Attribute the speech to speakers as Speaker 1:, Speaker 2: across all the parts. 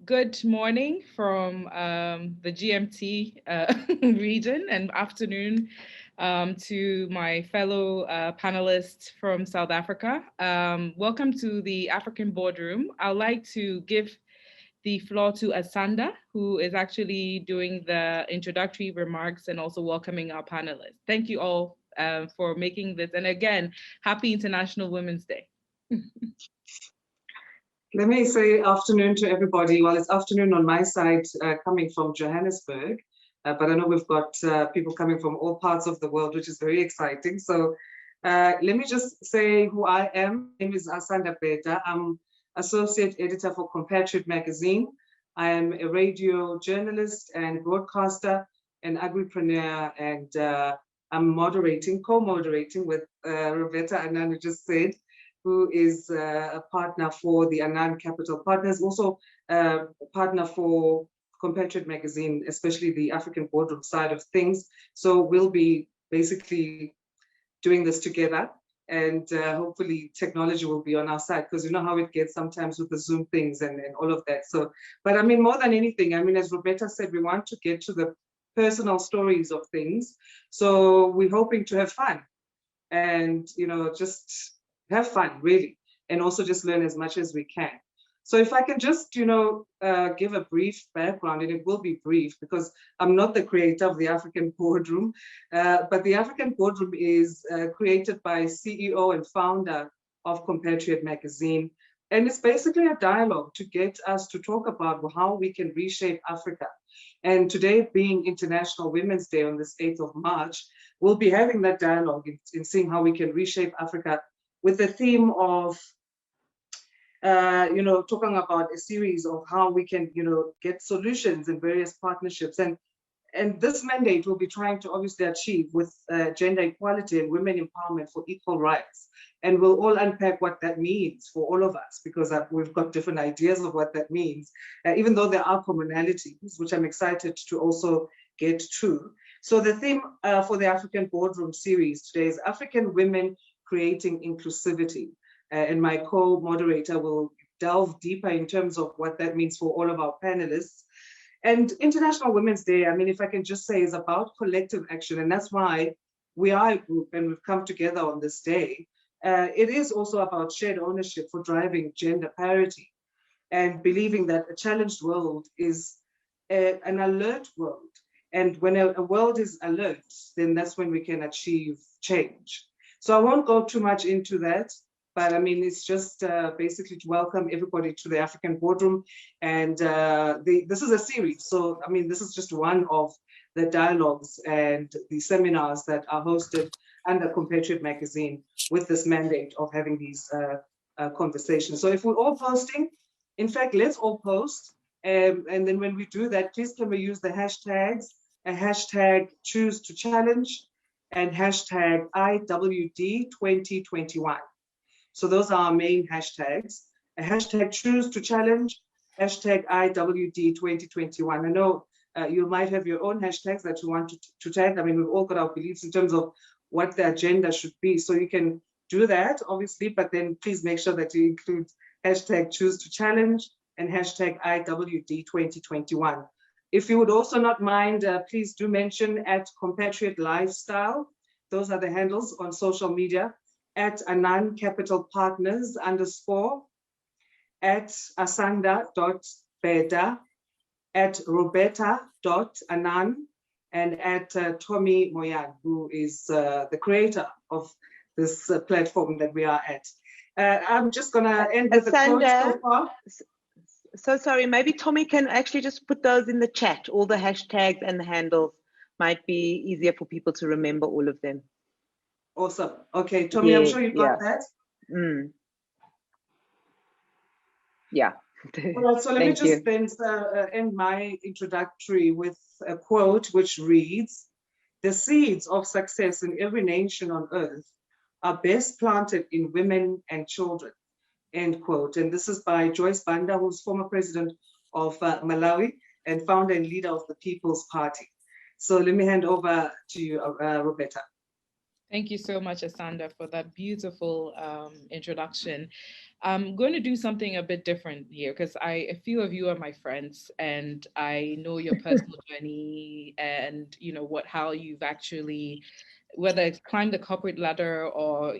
Speaker 1: Good morning from the GMT region and afternoon to my fellow panelists from South Africa. Welcome to the African Boardroom. I'd like to give the floor to Asanda, who is actually doing the introductory remarks and also welcoming our panelists. Thank you all for making this. And again, happy International Women's Day.
Speaker 2: Let me say afternoon to everybody. Well, it's afternoon on my side, coming from Johannesburg, but I know we've got people coming from all parts of the world, which is very exciting. So let me just say who I am. My name is Asanda Beta. I'm Associate Editor for Compatriot Magazine. I am a radio journalist and broadcaster and agripreneur, and I'm co-moderating with Roberta Annan, who just said, who is a partner for the Annan Capital Partners, also a partner for Compatriot Magazine, especially the African Boardroom side of things. So we'll be basically doing this together, and hopefully technology will be on our side, because you know how it gets sometimes with the Zoom things and all of that. So, but I mean, more than anything, I mean, as Roberta said, we want to get to the personal stories of things. So we're hoping to have fun and, you know, just have fun, really, and also just learn as much as we can. So if I can just, you know, give a brief background, and it will be brief because I'm not the creator of the African Boardroom, but the African Boardroom is created by CEO and founder of Compatriot Magazine. And it's basically a dialogue to get us to talk about how we can reshape Africa. And today being International Women's Day on this 8th of March, we'll be having that dialogue in seeing how we can reshape Africa with the theme of, you know, talking about a series of how we can, you know, get solutions in various partnerships. And this mandate will be trying to obviously achieve with gender equality and women empowerment for equal rights. And we'll all unpack what that means for all of us, because we've got different ideas of what that means, even though there are commonalities, which I'm excited to also get to. So the theme for the African Boardroom series today is African Women Creating Inclusivity. And my co-moderator will delve deeper in terms of what that means for all of our panelists. And International Women's Day, I mean, if I can just say, is about collective action. And that's why we are a group and we've come together on this day. It is also about shared ownership for driving gender parity and believing that a challenged world is an alert world. And when a world is alert, then that's when we can achieve change. So I won't go too much into that, but I mean, it's just basically to welcome everybody to the African Boardroom. And this is a series. So, I mean, this is just one of the dialogues and the seminars that are hosted under Compatriot Magazine with this mandate of having these conversations. So if we're all posting, in fact, let's all post. And then when we do that, please can we use the hashtags, a hashtag choose to challenge and hashtag IWD 2021. So those are our main hashtags. A hashtag choose to challenge, hashtag IWD 2021. I know you might have your own hashtags that you want to tag. I mean, we've all got our beliefs in terms of what the agenda should be. So you can do that, obviously, but then please make sure that you include hashtag choose to challenge and hashtag IWD 2021. If you would also not mind, please do mention at Compatriot Lifestyle. Those are the handles on social media, at Annan Capital Partners _ at asanda.beda, at roberta.anan, and at Tommy Moyan, who is the creator of this platform that we are at. I'm just going to end with the quote so far.
Speaker 3: So sorry, maybe Tommy can actually just put those in the chat. All the hashtags and the handles might be easier for people to remember all of them.
Speaker 2: Awesome. Okay, Tommy, yeah, I'm sure you got that.
Speaker 3: Yeah.
Speaker 2: Well, so let me just then end my introductory with a quote which reads, "The seeds of success in every nation on earth are best planted in women and children," end quote. And this is by Joyce Banda, who's former president of Malawi and founder and leader of the People's Party. So let me hand over to you, Roberta.
Speaker 1: Thank you so much, Asanda, for that beautiful introduction. I'm going to do something a bit different here because a few of you are my friends, and I know your personal journey and how you've actually, whether it's climb the corporate ladder or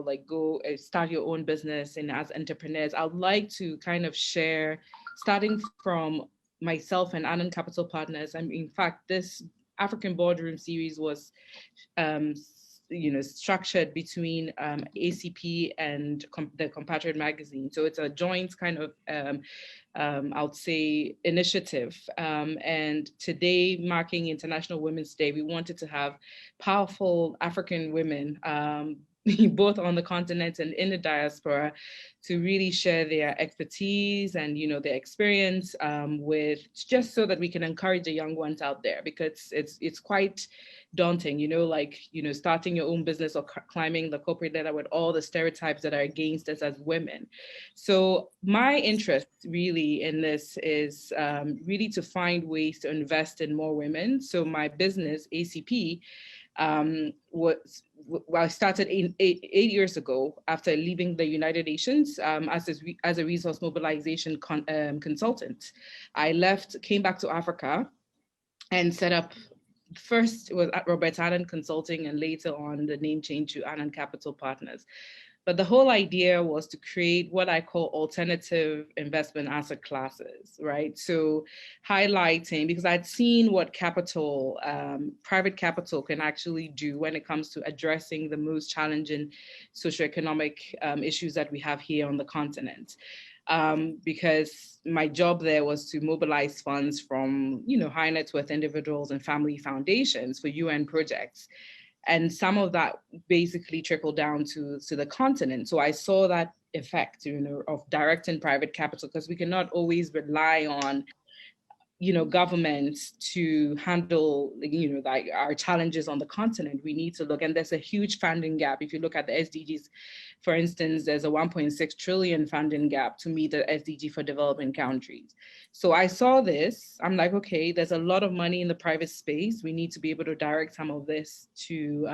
Speaker 1: like go start your own business and as entrepreneurs. I'd like to kind of share, starting from myself and Anand Capital Partners. I mean, in fact, this African Boardroom series was um, structured between ACP and the Compatriot magazine. So it's a joint kind of, I would say, initiative. And today, marking International Women's Day, we wanted to have powerful African women, both on the continent and in the diaspora, to really share their expertise and their experience, with, just so that we can encourage the young ones out there, because it's quite daunting, like starting your own business or climbing the corporate ladder with all the stereotypes that are against us as women. So my interest really in this is really to find ways to invest in more women. So my business, ACP, I started 8 years ago after leaving the United Nations, as a resource mobilization consultant. I came back to Africa and set up. First, it was at Robert Anand Consulting, and later on the name changed to Anand Capital Partners. But the whole idea was to create what I call alternative investment asset classes, right? So highlighting, because I'd seen what capital, private capital can actually do when it comes to addressing the most challenging socioeconomic issues that we have here on the continent. Because my job there was to mobilize funds from, high net worth individuals and family foundations for UN projects. And some of that basically trickled down to the continent. So I saw that effect, of directing private capital, because we cannot always rely on governments to handle, like our challenges on the continent. We need to look, and there's a huge funding gap. If you look at the SDGs, for instance, there's a 1.6 trillion funding gap to meet the SDG for developing countries. So I saw this, I'm like, okay, there's a lot of money in the private space. We need to be able to direct some of this to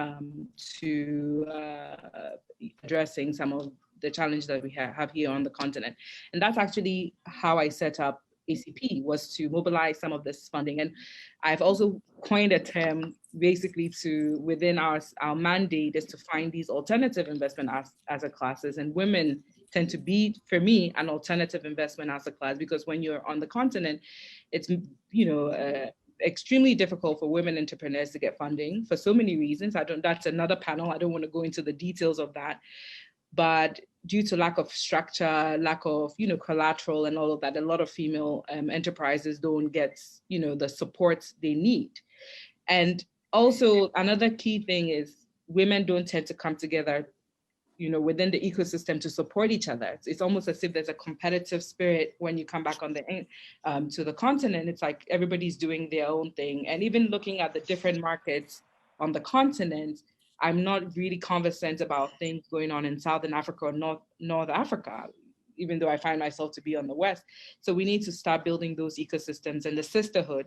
Speaker 1: addressing some of the challenges that we have here on the continent. And that's actually how I set up ACP, was to mobilize some of this funding. And I've also coined a term basically to, within our mandate, is to find these alternative investment asset classes. And women tend to be, for me, an alternative investment asset class, because when you're on the continent, it's, extremely difficult for women entrepreneurs to get funding for so many reasons. That's another panel. I don't want to go into the details of that. But due to lack of structure, lack of, collateral and all of that, a lot of female enterprises don't get, the support they need. And also another key thing is women don't tend to come together, within the ecosystem to support each other. It's almost as if there's a competitive spirit when you come back on to the continent. It's like everybody's doing their own thing. And even looking at the different markets on the continent, I'm not really conversant about things going on in Southern Africa or North Africa, even though I find myself to be on the West. So we need to start building those ecosystems and the sisterhood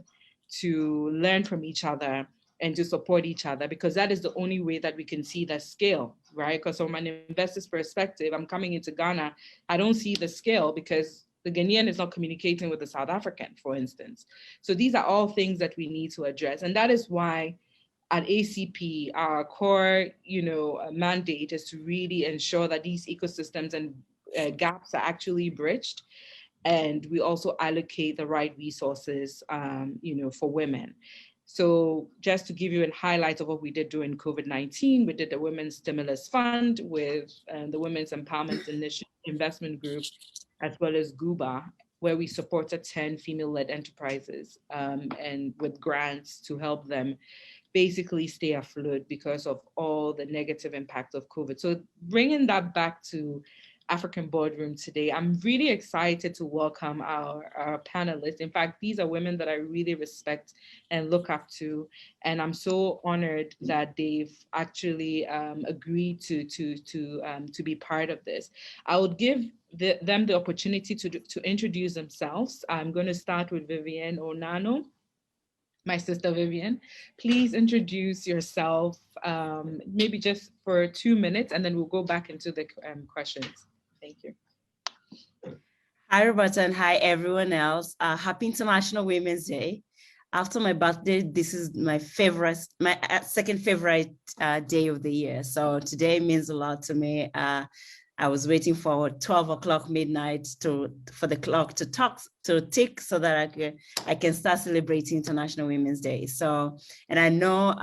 Speaker 1: to learn from each other and to support each other, because that is the only way that we can see the scale, right? Because from an investor's perspective, I'm coming into Ghana, I don't see the scale because the Ghanaian is not communicating with the South African, for instance. So these are all things that we need to address. And that is why at ACP, our core, mandate is to really ensure that these ecosystems and gaps are actually bridged, and we also allocate the right resources, for women. So just to give you a highlight of what we did during COVID-19, we did the Women's Stimulus Fund with the Women's Empowerment Investment Group, as well as GUBA, where we supported 10 female-led enterprises, and with grants to help them basically stay afloat because of all the negative impact of COVID. So bringing that back to African Boardroom today, I'm really excited to welcome our panelists. In fact, these are women that I really respect and look up to, and I'm so honored that they've actually agreed to be part of this. I would give them the opportunity to introduce themselves. I'm going to start with Vivienne Onano. my sister Vivian. Please introduce yourself, maybe just for 2 minutes, and then we'll go back into the questions. Thank you.
Speaker 4: Hi, Roberta, and hi, everyone else. Happy International Women's Day. After my birthday, this is my second favorite day of the year. So today means a lot to me. I was waiting for 12 o'clock midnight for the clock to tick so that I can start celebrating International Women's Day. So, and I know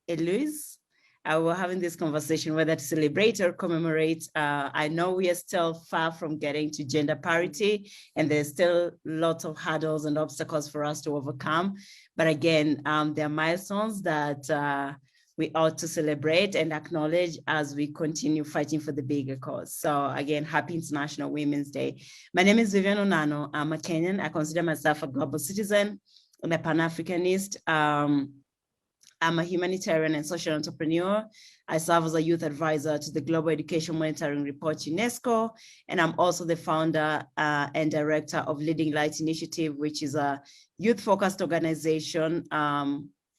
Speaker 4: Eloise, we're having this conversation whether to celebrate or commemorate. I know we are still far from getting to gender parity, and there's still lots of hurdles and obstacles for us to overcome. But again, there are milestones that we ought to celebrate and acknowledge as we continue fighting for the bigger cause. So again, happy International Women's Day. My name is Vivian Onano. I'm a Kenyan. I consider myself a global citizen and a Pan-Africanist. I'm a humanitarian and social entrepreneur. I serve as a youth advisor to the Global Education Monitoring Report, UNESCO, and I'm also the founder and director of Leading Light Initiative, which is a youth-focused organization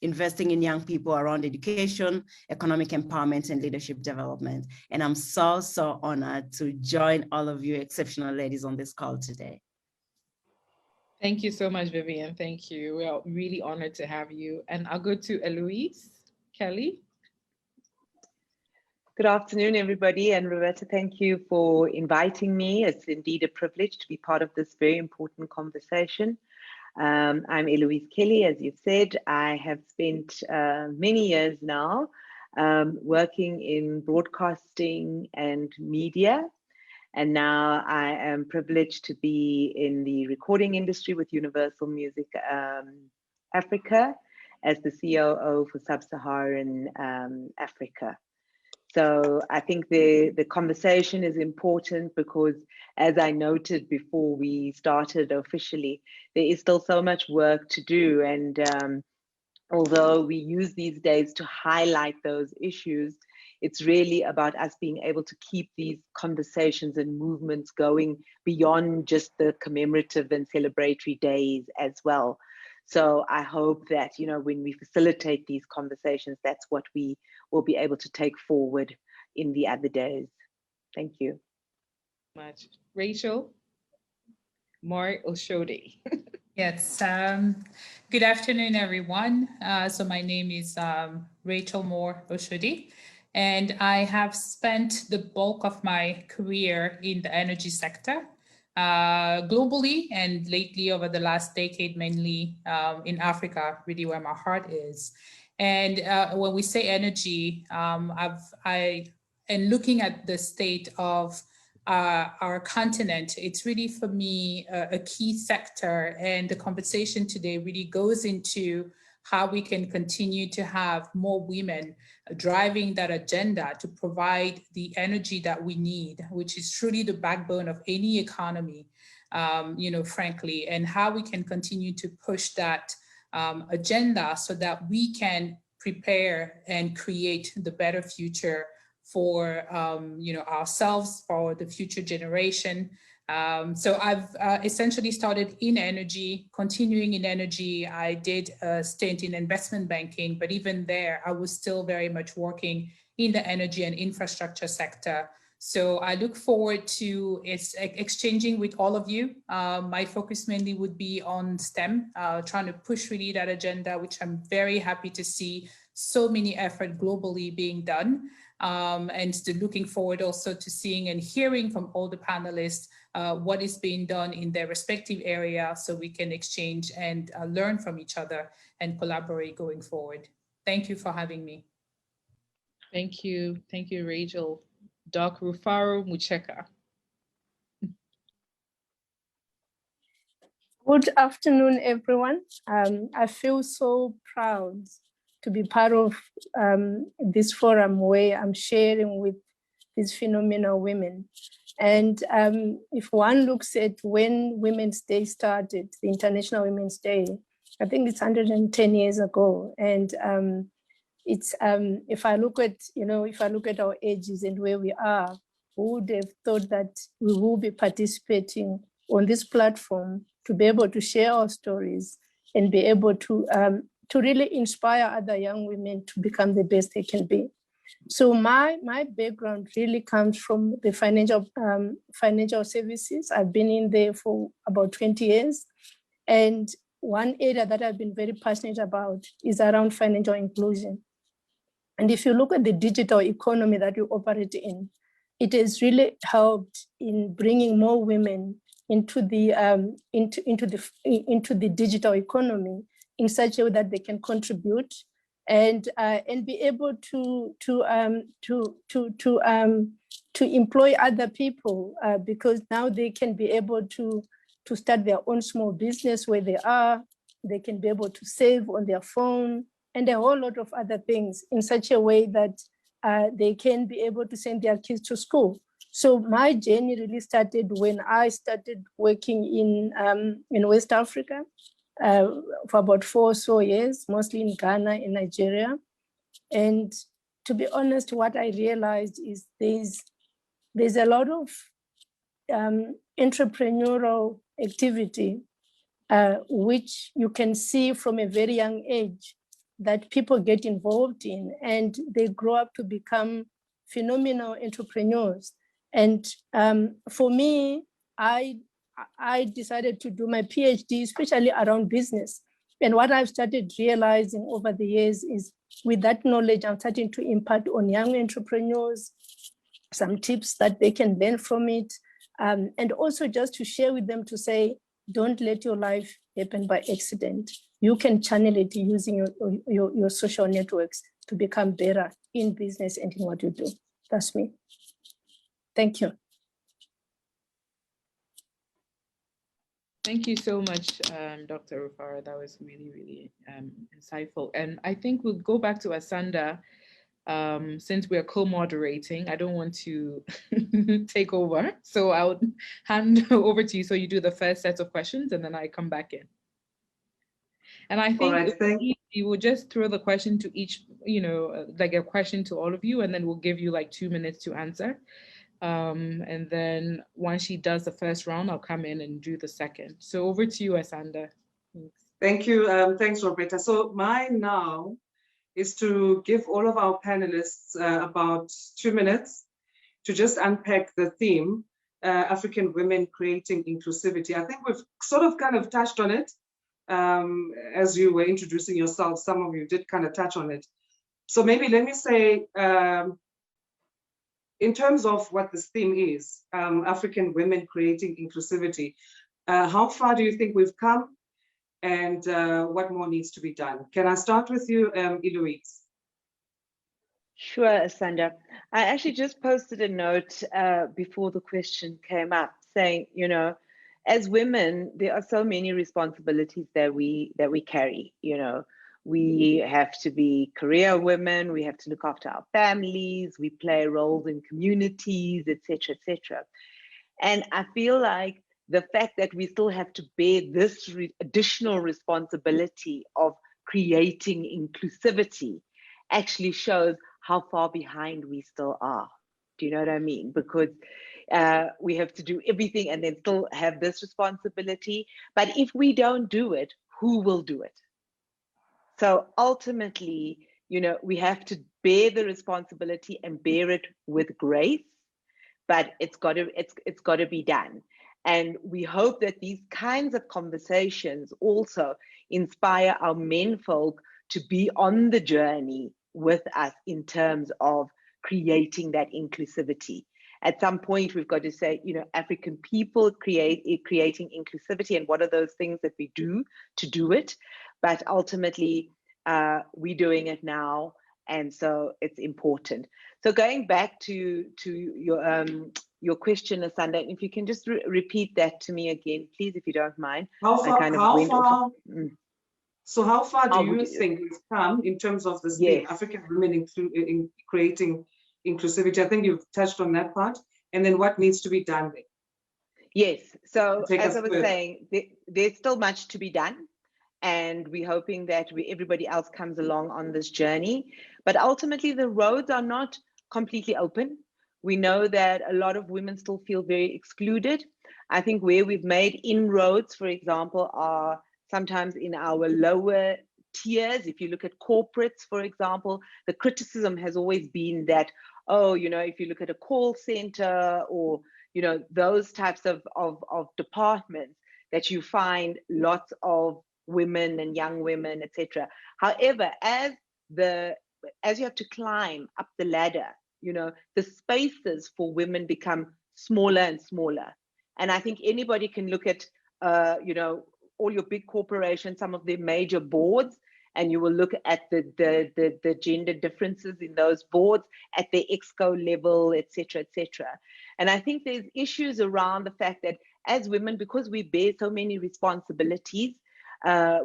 Speaker 4: investing in young people around education, economic empowerment, and leadership development. And I'm so, so honored to join all of you exceptional ladies on this call today.
Speaker 1: Thank you so much, Vivian. Thank you. We are really honored to have you. And I'll go to Eloise Kelly.
Speaker 3: Good afternoon, everybody. And Roberta, thank you for inviting me. It's indeed a privilege to be part of this very important conversation. I'm Eloise Kelly, as you've said. I have spent many years now working in broadcasting and media. And now I am privileged to be in the recording industry with Universal Music Africa as the COO for Sub-Saharan Africa. So I think the conversation is important because, as I noted before we started officially, there is still so much work to do. And although we use these days to highlight those issues, it's really about us being able to keep these conversations and movements going beyond just the commemorative and celebratory days as well. So I hope that, you know, when we facilitate these conversations, that's what we will be able to take forward in the other days. Thank you.
Speaker 1: Much. Rachel Moore Oshodi.
Speaker 5: Yes, good afternoon, everyone. So my name is Rachel Moore Oshodi, and I have spent the bulk of my career in the energy sector. Globally and lately over the last decade, mainly in Africa, really where my heart is. And when we say energy, and looking at the state of our continent, it's really for me a key sector, and the conversation today really goes into how we can continue to have more women driving that agenda to provide the energy that we need, which is truly the backbone of any economy, you know, frankly, and how we can continue to push that agenda so that we can prepare and create the better future for you know, ourselves, for the future generation. So I've essentially started in energy, continuing in energy. I did a stint in investment banking, but even there, I was still very much working in the energy and infrastructure sector. So I look forward to exchanging with all of you. My focus mainly would be on STEM, trying to push really that agenda, which I'm very happy to see so many efforts globally being done. And looking forward also to seeing and hearing from all the panelists what is being done in their respective area so we can exchange and learn from each other and collaborate going forward. Thank you for having me.
Speaker 1: Thank you, Rachel. Doc Rufaro Mucheka.
Speaker 6: Good afternoon, everyone. I feel so proud to be part of this forum where I'm sharing with these phenomenal women. And if one looks at when Women's Day started, the International Women's Day, I think it's 110 years ago. And it's if I look at our ages and where we are, who would have thought that we will be participating on this platform to be able to share our stories and be able to really inspire other young women to become the best they can be. So my background really comes from the financial services. I've been in there for about 20 years. And one area that I've been very passionate about is around financial inclusion. And if you look at the digital economy that we operate in, it has really helped in bringing more women into the digital economy in such a way that they can contribute and be able to employ other people because now they can be able to start their own small business where they are. They can be able to save on their phone and a whole lot of other things in such a way that they can be able to send their kids to school. So my journey really started when I started working in West Africa for about 4 or so years, mostly in Ghana, in Nigeria. And to be honest, what I realized is there's a lot of entrepreneurial activity, which you can see from a very young age that people get involved in, and they grow up to become phenomenal entrepreneurs. And for me, I decided to do my PhD, especially around business. And what I've started realizing over the years is with that knowledge, I'm starting to impart on young entrepreneurs some tips that they can learn from it. And also just to share with them to say, don't let your life happen by accident. You can channel it using your social networks to become better in business and in what you do. That's me. Thank you.
Speaker 1: Thank you so much, Dr. Rufara. That was really, really insightful. And I think we'll go back to Asanda. Since we're co-moderating, I don't want to take over. So I'll hand over to you so you do the first set of questions and then I come back in. And I think you will just throw the question to each, like a question to all of you, and then we'll give you like 2 minutes to answer. And then once she does the first round, I'll come in and do the second. So over to you, Asanda. Thanks.
Speaker 2: Thank you. Thanks, Roberta. So mine now is to give all of our panelists about 2 minutes to just unpack the theme, African women creating inclusivity. I think we've sort of kind of touched on it as you were introducing yourself. Some of you did kind of touch on it. So maybe let me say, in terms of what this theme is, African women creating inclusivity, how far do you think we've come? And what more needs to be done? Can I start with you, Eloise?
Speaker 3: Sure, Asanda. I actually just posted a note before the question came up saying, as women, there are so many responsibilities that we carry. We have to be career women, we have to look after our families, we play roles in communities, etc., etc. And I feel like the fact that we still have to bear this additional responsibility of creating inclusivity actually shows how far behind we still are. Do you know what I mean? Because we have to do everything and then still have this responsibility. But if we don't do it, who will do it? So ultimately, we have to bear the responsibility and bear it with grace, but it's got to be done. And we hope that these kinds of conversations also inspire our menfolk to be on the journey with us in terms of creating that inclusivity. At some point, we've got to say, African people creating inclusivity, and what are those things that we do to do it? But ultimately, we're doing it now, and so it's important. So going back to your question, Asanda, if you can just repeat that to me again, please, if you don't mind.
Speaker 2: So how far do you think we've come in terms of this thing, African women in creating inclusivity? I think you've touched on that part. And then what needs to be done there?
Speaker 3: Yes. So as I was saying, there's still much to be done. And we're hoping that everybody else comes along on this journey. But ultimately, the roads are not completely open. We know that a lot of women still feel very excluded. I think where we've made inroads, for example, are sometimes in our lower tiers. If you look at corporates, for example, the criticism has always been that, oh, you know, if you look at a call center or, you know, those types of departments, that you find lots of women and young women, etc. However, as you have to climb up the ladder, you know, the spaces for women become smaller and smaller. And I think anybody can look at, you know, all your big corporations, some of their major boards, and you will look at the gender differences in those boards at the exco level, etc., etc. And I think there's issues around the fact that as women, because we bear so many responsibilities,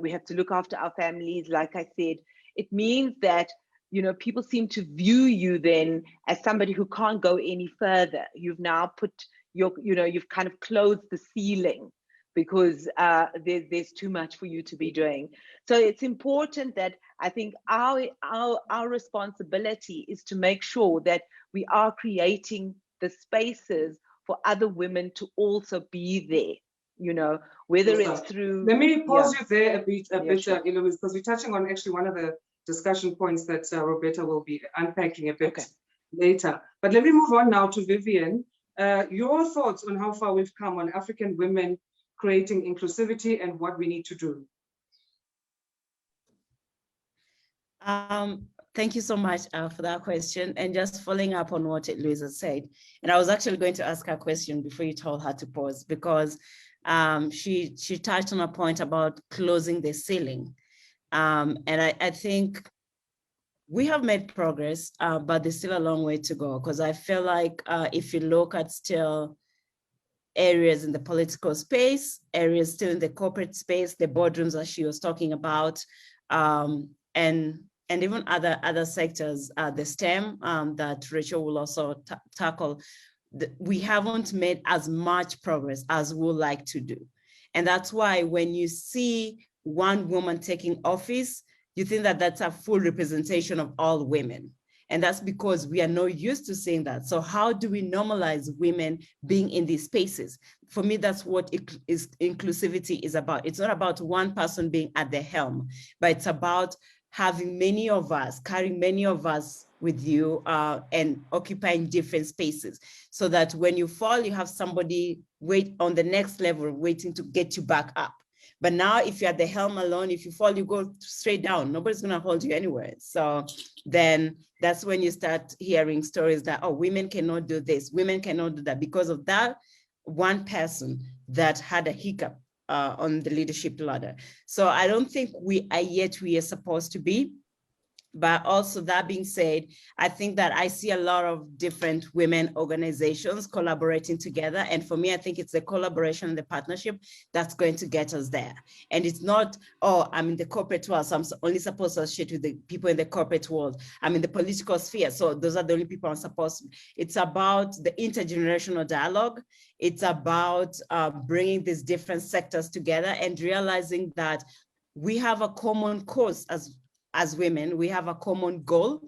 Speaker 3: we have to look after our families. Like I said, it means that, you know, people seem to view you then as somebody who can't go any further. You've now put your, you know, you've kind of closed the ceiling because there's too much for you to be doing. So it's important that I think our responsibility is to make sure that we are creating the spaces for other women to also be there, you know, whether it's through.
Speaker 2: Let me pause you there a bit,
Speaker 3: sure.
Speaker 2: because we're touching on actually one of the discussion points that Roberta will be unpacking a bit later. But let me move on now to Vivian. Your thoughts on how far we've come on African women creating inclusivity and what we need to do.
Speaker 4: Thank you so much for that question. And just following up on what Louisa said, and I was actually going to ask her a question before you told her to pause, because she touched on a point about closing the ceiling. And I think we have made progress, but there's still a long way to go, because I feel like if you look at still areas in the political space, areas still in the corporate space, the boardrooms that she was talking about, and even other sectors, the STEM that Rachel will also tackle, we haven't made as much progress as we would like to do. And that's why when you see one woman taking office, you think that that's a full representation of all women. And that's because we are not used to seeing that. So how do we normalize women being in these spaces? For me, that's what inclusivity is about. It's not about one person being at the helm, but it's about having many of us, carrying many of us with you and occupying different spaces, so that when you fall, you have somebody wait on the next level waiting to get you back up. But now if you're at the helm alone, if you fall, you go straight down. Nobody's gonna hold you anywhere. So then that's when you start hearing stories that, oh, women cannot do this, women cannot do that, because of that one person that had a hiccup on the leadership ladder. So I don't think we are yet where we are supposed to be. But also, that being said, I think that I see a lot of different women organizations collaborating together. And for me, I think it's the collaboration and the partnership that's going to get us there. And it's not, oh, I'm in the corporate world, so I'm only supposed to associate with the people in the corporate world. I'm in the political sphere, so those are the only people I'm supposed to. It's about the intergenerational dialogue. It's about bringing these different sectors together and realizing that we have a common cause as women. We have a common goal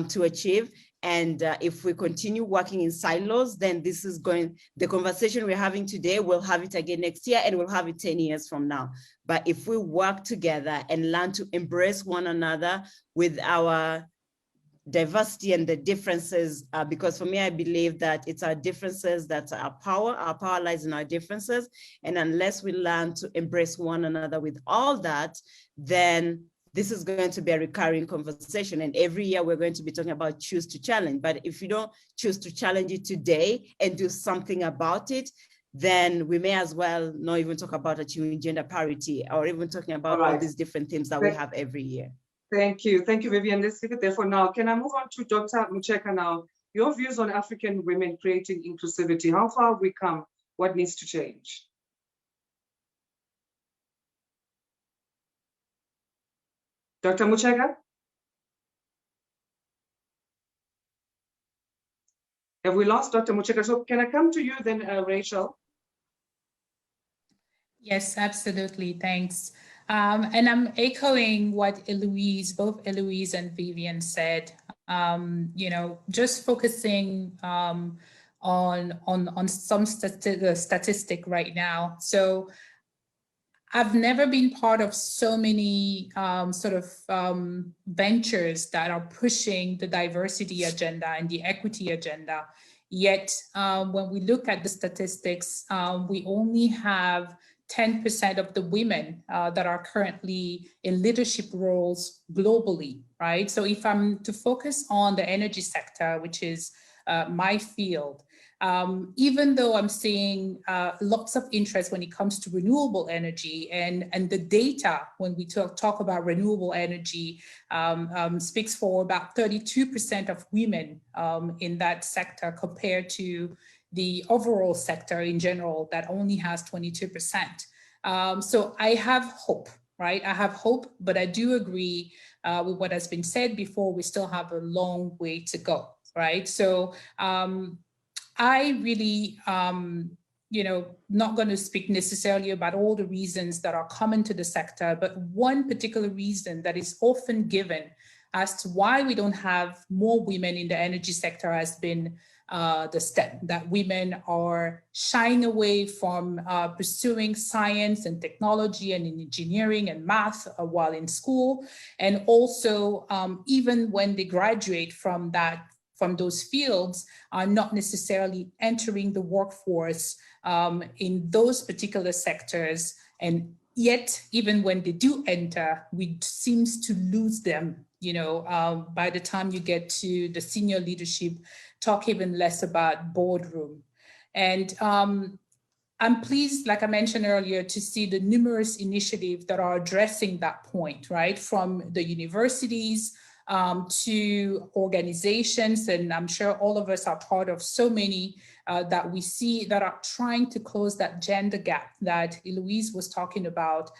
Speaker 4: to achieve. And if we continue working in silos, then this is the conversation we're having today, we'll have it again next year, and we'll have it 10 years from now. But if we work together and learn to embrace one another with our diversity and the differences, because for me, I believe that it's our differences that's our power lies in our differences. And unless we learn to embrace one another with all that, then this is going to be a recurring conversation. And every year we're going to be talking about choose to challenge. But if you don't choose to challenge it today and do something about it, then we may as well not even talk about achieving gender parity, or even talking about all these different themes that we have every year.
Speaker 2: Thank you, Vivian. Let's leave it there for now. Can I move on to Dr. Mucheka now? Your views on African women creating inclusivity. How far have we come? What needs to change? Dr. Mucheka? Have we lost Dr. Mucheka? So can I come to you then, Rachel?
Speaker 5: Yes, absolutely. Thanks. And I'm echoing what both Eloise and Vivian said. You know, just focusing on some statistic right now. So I've never been part of so many ventures that are pushing the diversity agenda and the equity agenda. Yet, when we look at the statistics, we only have 10% of the women that are currently in leadership roles globally, right? So if I'm to focus on the energy sector, which is my field, even though I'm seeing lots of interest when it comes to renewable energy, and the data when we talk about renewable energy speaks for about 32% of women in that sector compared to the overall sector in general that only has 22%. So I have hope, right? I have hope, but I do agree with what has been said before. We still have a long way to go, right? So I really, not going to speak necessarily about all the reasons that are common to the sector, but one particular reason that is often given as to why we don't have more women in the energy sector has been the STEM, that women are shying away from pursuing science and technology and engineering and math while in school. And also, even when they graduate from those fields, are not necessarily entering the workforce in those particular sectors. And yet, even when they do enter, we seems to lose them, by the time you get to the senior leadership, talk even less about boardroom. And I'm pleased, like I mentioned earlier, to see the numerous initiatives that are addressing that point, right? From the universities, to organizations, and I'm sure all of us are part of so many that we see that are trying to close that gender gap that Eloise was talking about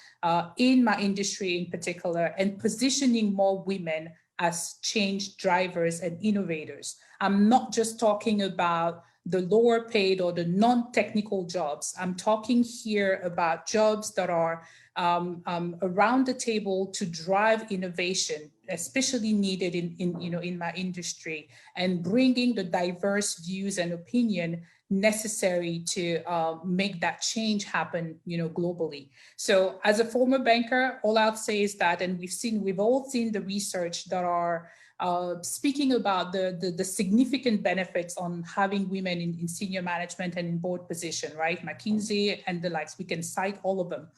Speaker 5: in my industry in particular, and positioning more women as change drivers and innovators. I'm not just talking about the lower paid or the non-technical jobs. I'm talking here about jobs that are around the table to drive innovation, especially needed in my industry, and bringing the diverse views and opinion necessary to make that change happen, globally. So as a former banker, all I'll say is that, and we've all seen the research that are speaking about the significant benefits on having women in senior management and in board position, right? McKinsey and the likes, we can cite all of them.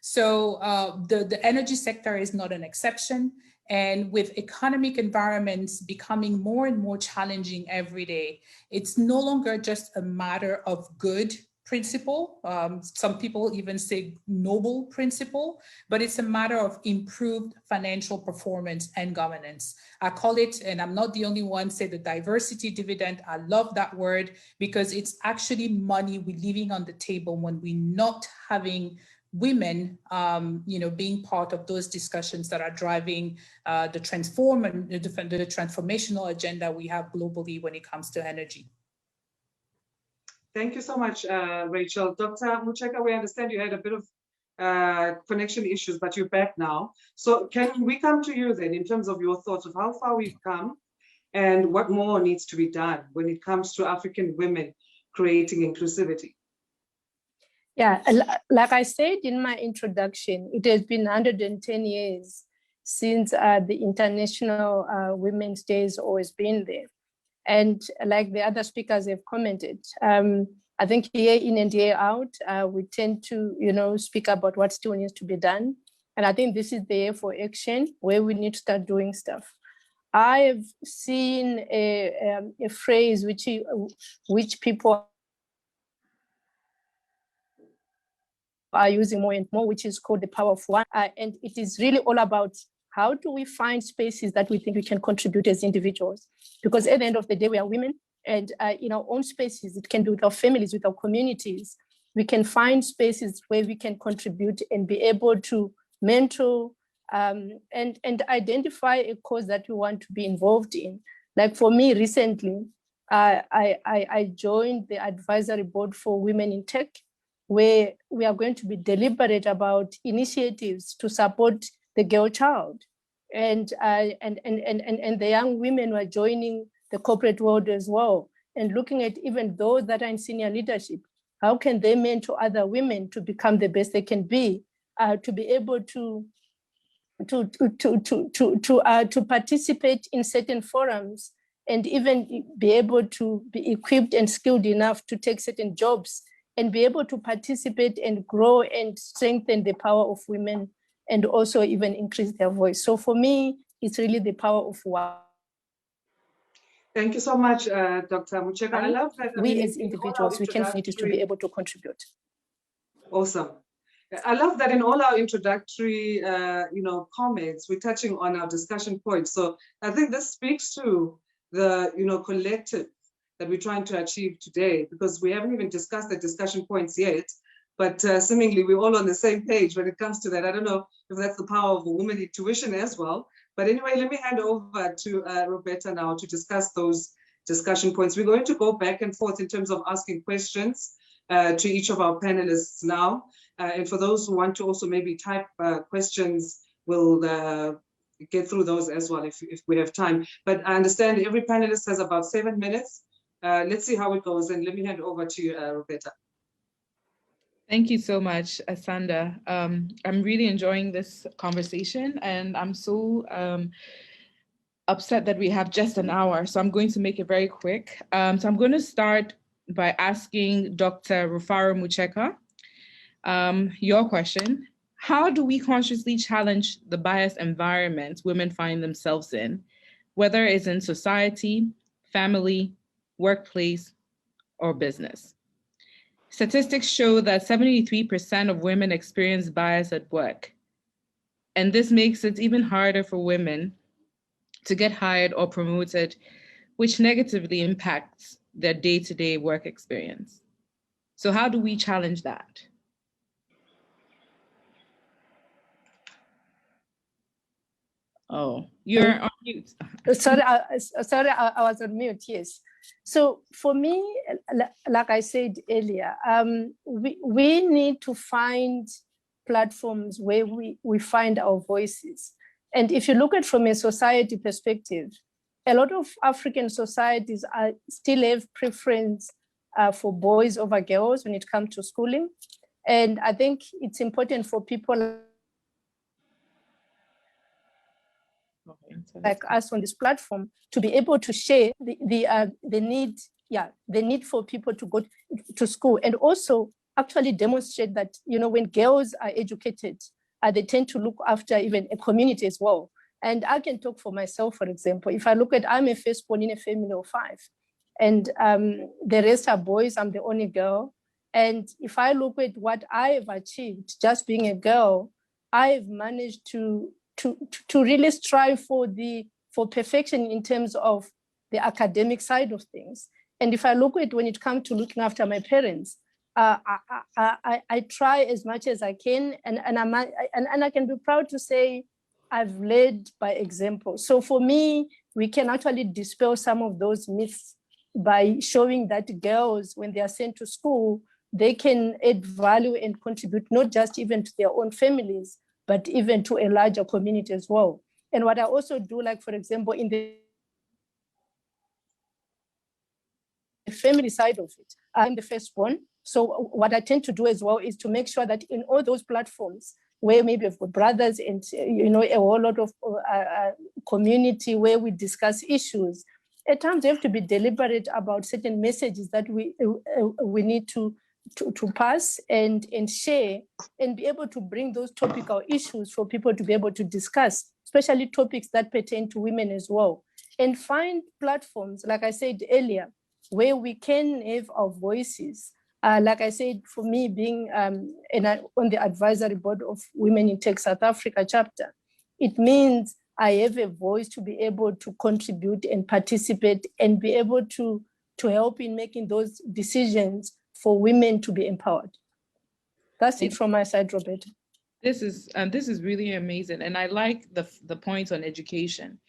Speaker 5: So the energy sector is not an exception. And with economic environments becoming more and more challenging every day, it's no longer just a matter of good principle. Some people even say noble principle, but it's a matter of improved financial performance and governance. I call it, and I'm not the only one, say the diversity dividend. I love that word because it's actually money we're leaving on the table when we're not having women, being part of those discussions that are driving the transformational agenda we have globally when it comes to energy.
Speaker 2: Thank you so much, Rachel. Dr. Mucheka, we understand you had a bit of connection issues, but you're back now. So can we come to you then in terms of your thoughts of how far we've come and what more needs to be done when it comes to African women creating inclusivity?
Speaker 6: Yeah, like I said in my introduction, it has been 110 years since the International Women's Day has always been there. And like the other speakers have commented, I think year in and year out, we tend to, speak about what still needs to be done. And I think this is the year for action where we need to start doing stuff. I have seen a phrase which people are using more and more, which is called the power of one. And it is really all about how do we find spaces that we think we can contribute as individuals? Because at the end of the day, we are women, and in our own spaces, it can be with our families, with our communities. We can find spaces where we can contribute and be able to mentor and identify a cause that we want to be involved in. Like for me recently, I joined the advisory board for Women in Tech, where we are going to be deliberate about initiatives to support the girl child, and the young women who are joining the corporate world as well, and looking at even those that are in senior leadership, how can they mentor other women to become the best they can be? to be able to participate in certain forums and even be able to be equipped and skilled enough to take certain jobs and be able to participate and grow and strengthen the power of women and also even increase their voice. So for me, it's really the power of one.
Speaker 2: Thank you so much, Dr. Mucheka. I love that.
Speaker 6: We as individuals, we can need to be able to contribute.
Speaker 2: Awesome. I love that in all our introductory, comments, we're touching on our discussion points. So I think this speaks to the, collective that we're trying to achieve today, because we haven't even discussed the discussion points yet, but seemingly we're all on the same page when it comes to that. I don't know if that's the power of a woman intuition as well. But anyway, let me hand over to Roberta now to discuss those discussion points. We're going to go back and forth in terms of asking questions to each of our panelists now. And for those who want to also maybe type questions, we'll get through those as well if we have time. But I understand every panelist has about 7 minutes. Let's see how it goes. And let me hand over to you, Roberta.
Speaker 1: Thank you so much, Asanda. I'm really enjoying this conversation, and I'm so upset that we have just an hour. So I'm going to make it very quick. So I'm going to start by asking Dr. Rufaro Mucheka your question. How do we consciously challenge the biased environment women find themselves in, whether it's in society, family, workplace, or business? Statistics show that 73% of women experience bias at work. And this makes it even harder for women to get hired or promoted, which negatively impacts their day-to-day work experience. So how do we challenge that? Oh, you're on mute.
Speaker 6: Sorry, I was on mute, yes. So for me, like I said earlier, we need to find platforms where we find our voices. And if you look at it from a society perspective, a lot of African societies still have preference for boys over girls when it comes to schooling. And I think it's important for people like us on this platform to be able to share the need for people to go to school, and also actually demonstrate that, when girls are educated, they tend to look after even a community as well. And I can talk for myself, for example. If I look at, I'm a firstborn in a family of 5, and the rest are boys, I'm the only girl. And if I look at what I have achieved just being a girl, I have managed to really strive for perfection in terms of the academic side of things. And if I look at when it comes to looking after my parents, I try as much as I can, and I can be proud to say I've led by example. So for me, we can actually dispel some of those myths by showing that girls, when they are sent to school, they can add value and contribute not just even to their own families, but even to a larger community as well. And what I also do, like, for example, in the family side of it, I'm the firstborn. So what I tend to do as well is to make sure that in all those platforms where maybe I've got brothers and, a whole lot of community where we discuss issues, at times we have to be deliberate about certain messages that we need to pass and share, and be able to bring those topical issues for people to be able to discuss, especially topics that pertain to women as well. And find platforms, like I said earlier, where we can have our voices. Like I said, for me, being on the advisory board of Women in Tech South Africa chapter, it means I have a voice to be able to contribute and participate and be able to help in making those decisions for women to be empowered. That's it from my side, Roberta.
Speaker 1: This is really amazing, and I like the point on education.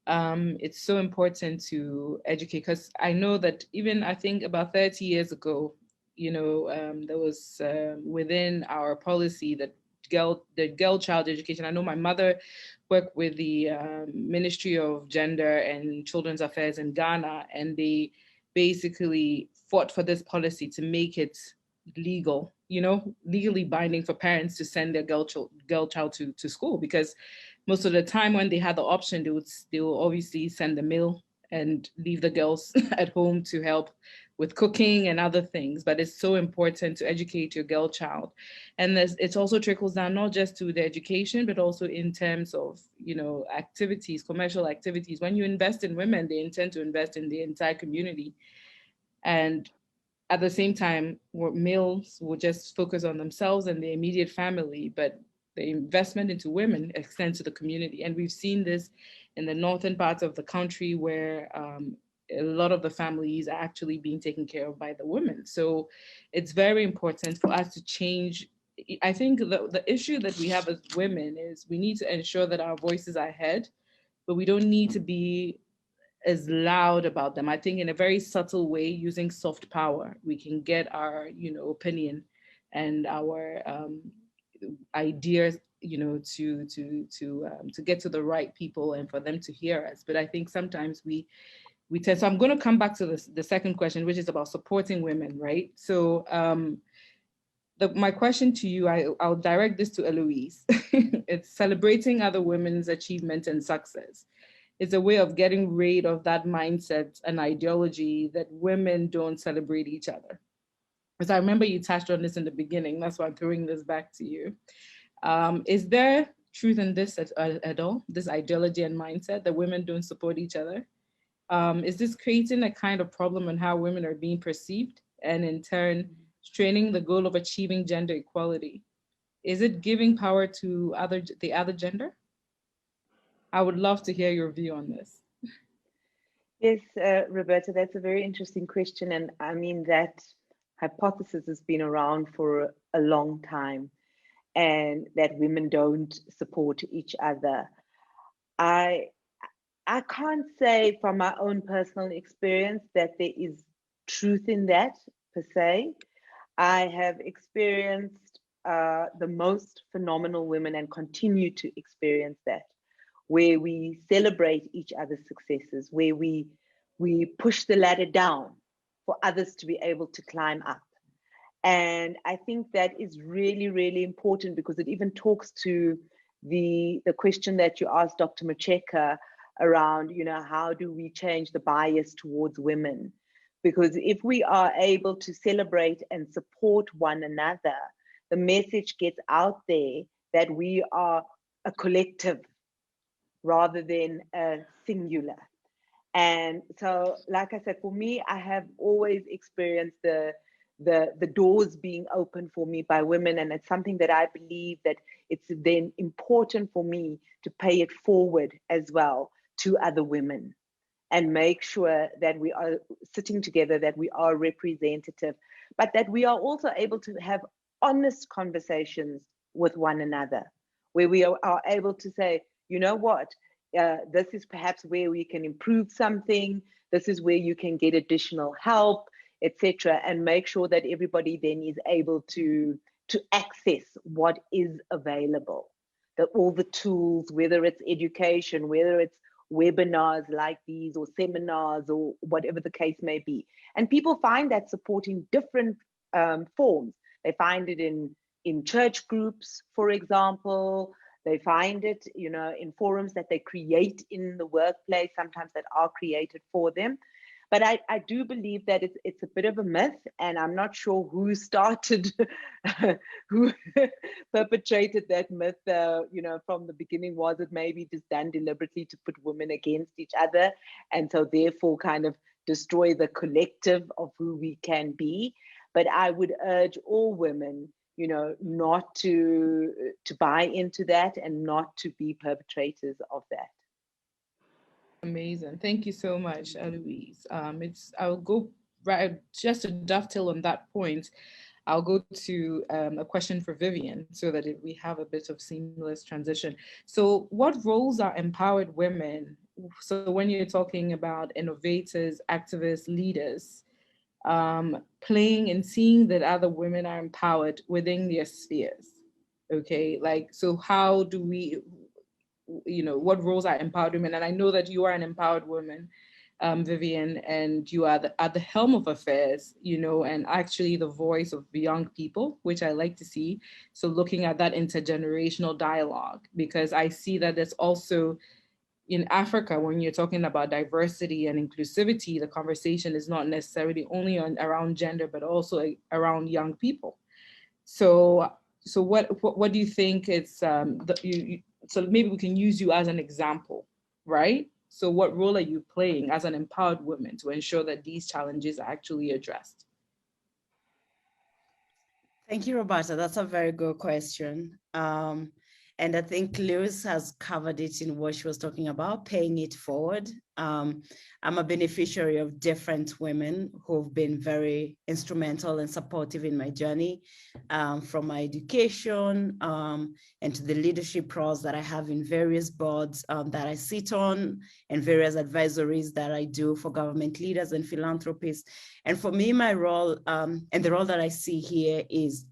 Speaker 1: It's so important to educate, because I know that even I think about 30 years ago, there was within our policy that girl child education. I know my mother worked with the Ministry of Gender and Children's Affairs in Ghana, and they basically fought for this policy to make it legal legally binding for parents to send their girl child to school, because most of the time when they had the option, they will obviously send the meal and leave the girls at home to help with cooking and other things. But it's so important to educate your girl child. And it also trickles down not just to the education, but also in terms of, activities, commercial activities. When you invest in women, they intend to invest in the entire community. And at the same time, males will just focus on themselves and their immediate family, but the investment into women extends to the community. And we've seen this in the northern parts of the country, where a lot of the families are actually being taken care of by the women. So it's very important for us to change. I think the issue that we have as women is we need to ensure that our voices are heard, but we don't need to be as loud about them. I think in a very subtle way, using soft power, we can get our, opinion and our ideas, to get to the right people and for them to hear us. But I think sometimes we tend. So I'm going to come back to the second question, which is about supporting women, right? So my question to you, I'll direct this to Eloise. It's celebrating other women's achievement and success. It's a way of getting rid of that mindset and ideology that women don't celebrate each other. Because I remember you touched on this in the beginning. That's why I'm throwing this back to you. Is there truth in this at all? This ideology and mindset that women don't support each other? Is this creating a kind of problem in how women are being perceived, and in turn straining the goal of achieving gender equality? Is it giving power to the other gender? I would love to hear your view on this.
Speaker 3: Yes, Roberta, that's a very interesting question. And I mean, that hypothesis has been around for a long time, and that women don't support each other. I can't say from my own personal experience that there is truth in that per se. I have experienced the most phenomenal women and continue to experience that, where we celebrate each other's successes, where we push the ladder down for others to be able to climb up. And I think that is really, really important, because it even talks to the question that you asked Dr. Macheka around, how do we change the bias towards women? Because if we are able to celebrate and support one another, the message gets out there that we are a collective rather than a singular. And so, like I said, for me, I have always experienced the doors being opened for me by women, and it's something that I believe that it's then important for me to pay it forward as well to other women, and make sure that we are sitting together, that we are representative, but that we are also able to have honest conversations with one another, where we are able to say, you know what, this is perhaps where we can improve something, this is where you can get additional help, etc., and make sure that everybody then is able to access what is available, that all the tools, whether it's education, whether it's webinars like these, or seminars, or whatever the case may be. And people find that support in different forms. They find it in church groups, for example. They find it, in forums that they create in the workplace, sometimes that are created for them. But I do believe that it's a bit of a myth, and I'm not sure who started, who perpetrated that myth, from the beginning. Was it maybe just done deliberately to put women against each other, and so therefore kind of destroy the collective of who we can be? But I would urge all women, not to buy into that, and not to be perpetrators of that.
Speaker 1: Amazing. Thank you so much, Eloise. I'll go right just to dovetail on that point. I'll go to a question for Vivian, so that we have a bit of seamless transition. So what roles are empowered women? So when you're talking about innovators, activists, leaders, playing and seeing that other women are empowered within their spheres, okay? So how do we, what roles are empowered women? And I know that you are an empowered woman. Vivian, and you are at the helm of affairs, you know, and actually the voice of young people, which I like to see. So looking at that intergenerational dialogue, because I see that there's also in Africa, when you're talking about diversity and inclusivity, the conversation is not necessarily only around gender, but also around young people. So, what do you think it's so maybe we can use you as an example, right? So what role are you playing as an empowered woman to ensure that these challenges are actually addressed?
Speaker 4: Thank you, Roberta. That's a very good question. And I think Lewis has covered it in what she was talking about, paying it forward. I'm a beneficiary of different women who've been very instrumental and supportive in my journey, from my education and to the leadership roles that I have in various boards that I sit on and various advisories that I do for government leaders and philanthropists. And for me, my role and the role that I see here is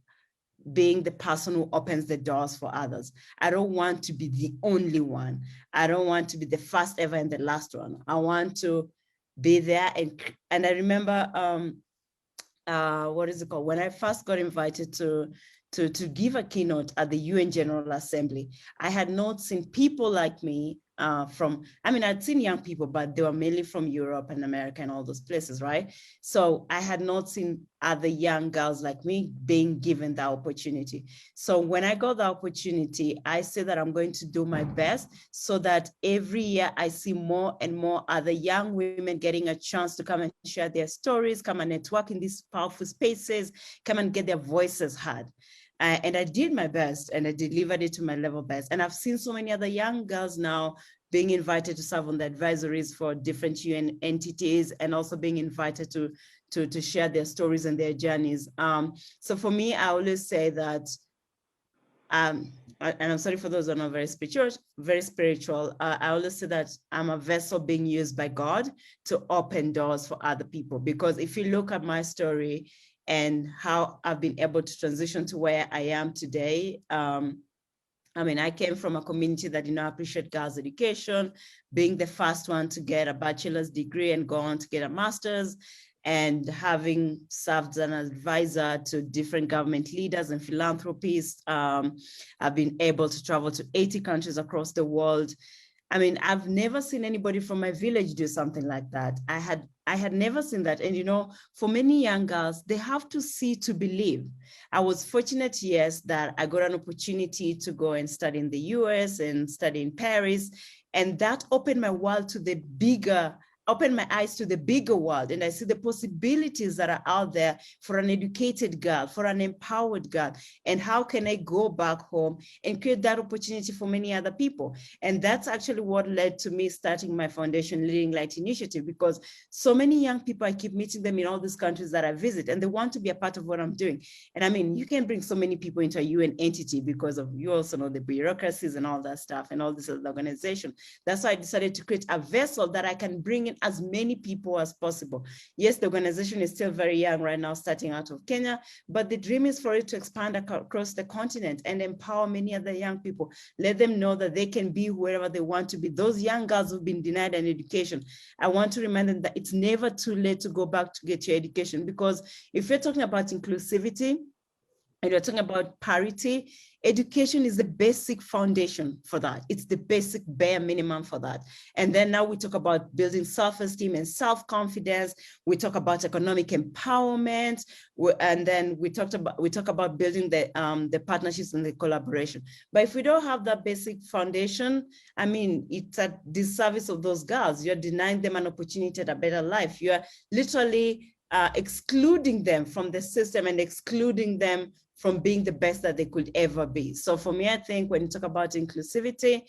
Speaker 4: being the person who opens the doors for others. I don't want to be the only one. I don't want to be the first ever and the last one. I want to be there. And I remember, what is it called? When I first got invited to give a keynote at the UN General Assembly, I had not seen people like me I'd seen young people, but they were mainly from Europe and America and all those places, right? So I had not seen other young girls like me being given the opportunity. So when I got the opportunity, I said that I'm going to do my best so that every year I see more and more other young women getting a chance to come and share their stories, come and network in these powerful spaces, come and get their voices heard. And I did my best and I delivered it to my level best. And I've seen so many other young girls now being invited to serve on the advisories for different UN entities and also being invited to share their stories and their journeys. So for me, I always say that, and I'm sorry for those who are not very spiritual, I always say that I'm a vessel being used by God to open doors for other people. Because if you look at my story, and how I've been able to transition to where I am today. I came from a community that did not appreciate girls' education, being the first one to get a bachelor's degree and go on to get a master's, and having served as an advisor to different government leaders and philanthropists. I've been able to travel to 80 countries across the world. I've never seen anybody from my village do something like that. I had never seen that. And, for many young girls, they have to see to believe. I was fortunate, yes, that I got an opportunity to go and study in the US and study in Paris. And that opened my world to the bigger open my eyes to the bigger world, and I see the possibilities that are out there for an educated girl, for an empowered girl, and how can I go back home and create that opportunity for many other people. And that's actually what led to me starting my foundation, Leading Light Initiative, because so many young people, I keep meeting them in all these countries that I visit, and they want to be a part of what I'm doing. And you can bring so many people into a UN entity because of, you also know, the bureaucracies and all that stuff and all this other organization. That's why I decided to create a vessel that I can bring in as many people as possible. Yes, the organization is still very young right now, starting out of Kenya, but the dream is for it to expand across the continent and empower many other young people. Let them know that they can be wherever they want to be. Those young girls who've been denied an education, I want to remind them that it's never too late to go back to get your education, because if you're talking about inclusivity, and you're talking about parity, education is the basic foundation for that. It's the basic bare minimum for that. And then now we talk about building self-esteem and self-confidence. We talk about economic empowerment, and then we talk about building the partnerships and the collaboration. But if we don't have that basic foundation, it's at the service of those girls. You're denying them an opportunity at a better life. You're literally excluding them from the system and excluding them from being the best that they could ever be. So for me, I think when you talk about inclusivity,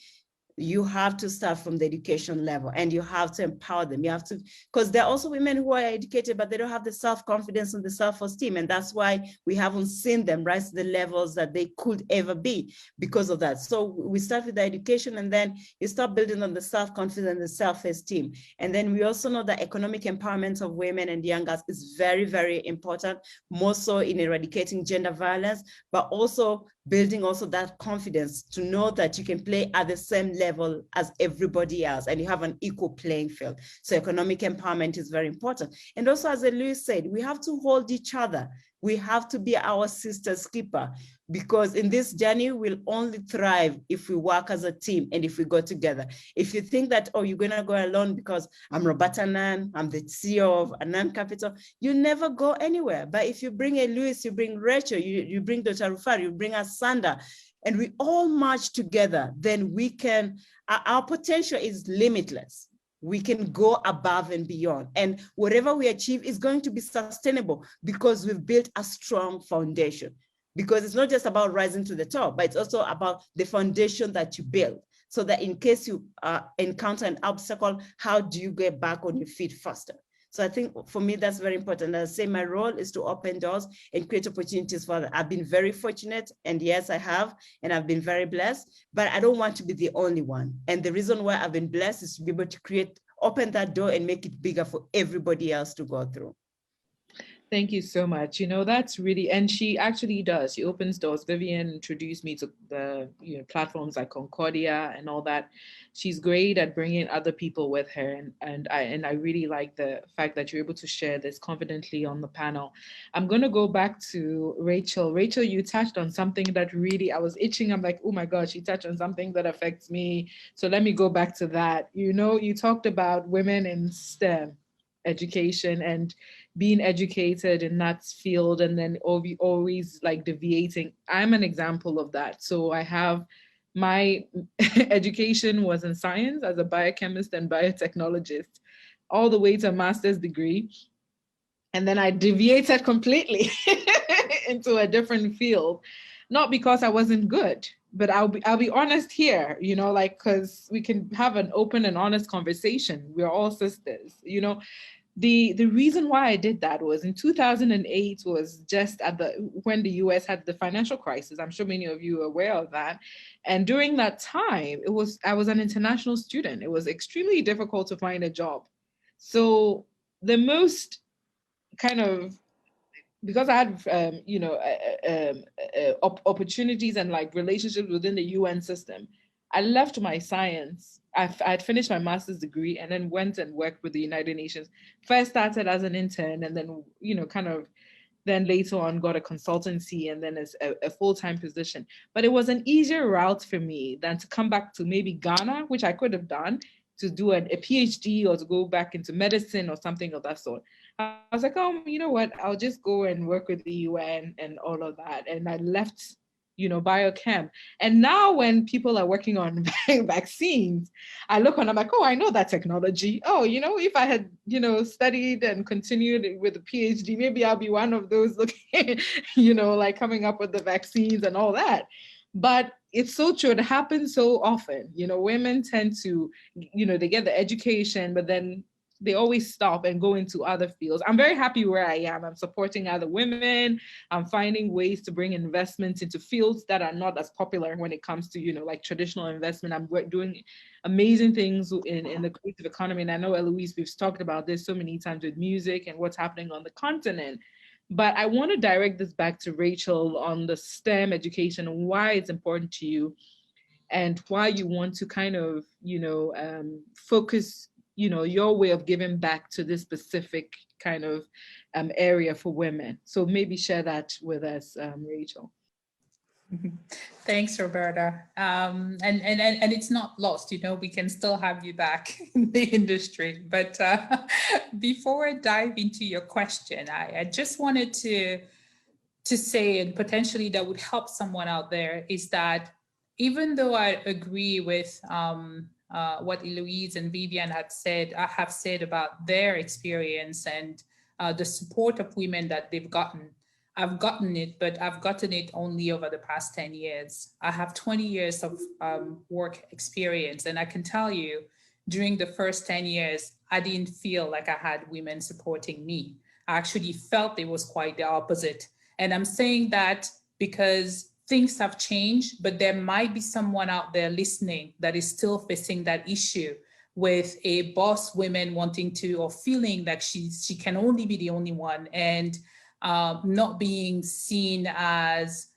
Speaker 4: you have to start from the education level, and you have to empower them. You have to, because there are also women who are educated, but they don't have the self-confidence and the self-esteem. And that's why we haven't seen them rise to the levels that they could ever be because of that. So we start with the education, and then you start building on the self-confidence and the self-esteem. And then we also know that economic empowerment of women and young girls is very, very important, more so in eradicating gender violence, but also building also that confidence to know that you can play at the same level as everybody else and you have an equal playing field. So economic empowerment is very important. And also, as Louise said, we have to hold each other. We have to be our sister's keeper, because in this journey, we'll only thrive if we work as a team and if we go together. If you think that, oh, you're going to go alone because I'm Roberta Nan, I'm the CEO of Anan Capital, you never go anywhere. But if you bring a Louis, you bring Rachel, you bring Dr. Rufar, you bring Asanda, and we all march together, then we can, our potential is limitless. We can go above and beyond. And whatever we achieve is going to be sustainable because we've built a strong foundation. Because it's not just about rising to the top, but it's also about the foundation that you build. So that in case you encounter an obstacle, how do you get back on your feet faster? So I think for me, that's very important. As I say, my role is to open doors and create opportunities for that. I've been very fortunate, and yes, I have, and I've been very blessed, but I don't want to be the only one. And the reason why I've been blessed is to be able to open that door and make it bigger for everybody else to go through.
Speaker 1: Thank you so much. You know, that's really, and she actually does. She opens doors. Vivian introduced me to the platforms like Concordia and all that. She's great at bringing other people with her, and I really like the fact that you're able to share this confidently on the panel. I'm going to go back to Rachel. Rachel, you touched on something that really I was itching. I'm like, oh my gosh, you touched on something that affects me. So let me go back to that. You know, you talked about women in STEM education and being educated in that field, and then always like deviating. I'm an example of that. So I have my education was in science as a biochemist and biotechnologist, all the way to a master's degree. And then I deviated completely into a different field, not because I wasn't good, but I'll be honest here, you know, like, because we can have an open and honest conversation. We're all sisters, you know. The reason why I did that was in 2008 was just when the US had the financial crisis. I'm sure many of you are aware of that. And during that time, I was an international student. It was extremely difficult to find a job. So the most kind of, because I had opportunities and like relationships within the UN system, I left my science. I'd finished my master's degree and then went and worked with the United Nations. First started as an intern, and then, then later on got a consultancy and then as a full-time position. But it was an easier route for me than to come back to maybe Ghana, which I could have done, to do a PhD or to go back into medicine or something of that sort. I was like, oh, you know what? I'll just go and work with the UN and all of that. And I left biochem. And now when people are working on vaccines, I look and I'm like, oh, I know that technology. Oh, if I had, studied and continued with a PhD, maybe I'll be one of those looking, like coming up with the vaccines and all that. But it's so true. It happens so often. Women tend to, they get the education, but then they always stop and go into other fields. I'm very happy where I am. I'm supporting other women. I'm finding ways to bring investments into fields that are not as popular when it comes to, like traditional investment. I'm doing amazing things in the creative economy. And I know, Eloise, we've talked about this so many times with music and what's happening on the continent. But I want to direct this back to Rachel on the STEM education and why it's important to you and why you want to kind of, focus your way of giving back to this specific kind of area for women. So maybe share that with us, Rachel.
Speaker 5: Thanks, Roberta. And it's not lost, we can still have you back in the industry. But before I dive into your question, I just wanted to say, and potentially that would help someone out there, is that even though I agree with what Eloise and Vivian have said about their experience and the support of women that they've gotten. I've gotten it, but I've gotten it only over the past 10 years. I have 20 years of work experience, and I can tell you, during the first 10 years, I didn't feel like I had women supporting me. I actually felt it was quite the opposite. And I'm saying that because things have changed, but there might be someone out there listening that is still facing that issue with a boss woman wanting to, or feeling like she can only be the only one, and not being seen as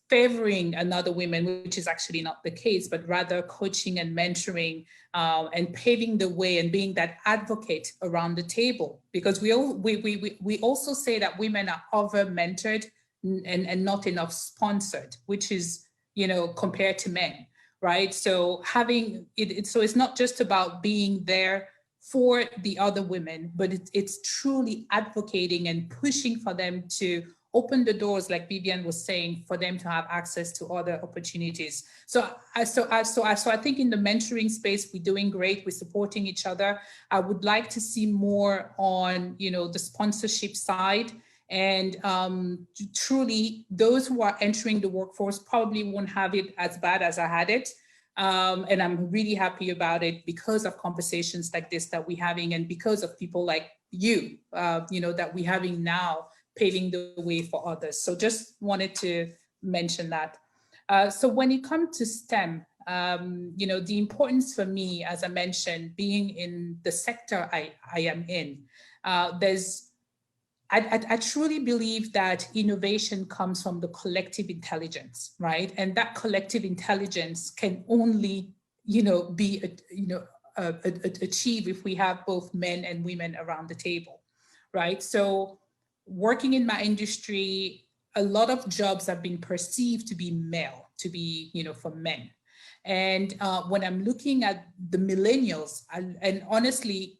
Speaker 5: favoring another woman, which is actually not the case, but rather coaching and mentoring and paving the way and being that advocate around the table. Because we also say that women are over-mentored and not enough sponsored, which is, you know, compared to men, right? So having it, so it's not just about being there for the other women, but it's truly advocating and pushing for them to open the doors, like Vivian was saying, for them to have access to other opportunities. So I think in the mentoring space, we're doing great. We're supporting each other. I would like to see more on, you know, the sponsorship side. And truly, those who are entering the workforce probably won't have it as bad as I had it. And I'm really happy about it because of conversations like this that we're having, and because of people like you, you know, that we're having now, paving the way for others. So just wanted to mention that. So when it comes to STEM, you know, the importance for me, as I mentioned, being in the sector I am in, I truly believe that innovation comes from the collective intelligence, right? And that collective intelligence can only, you know, be, achieved if we have both men and women around the table, right? So working in my industry, a lot of jobs have been perceived to be male, to be, you know, for men. And when I'm looking at the millennials, and honestly,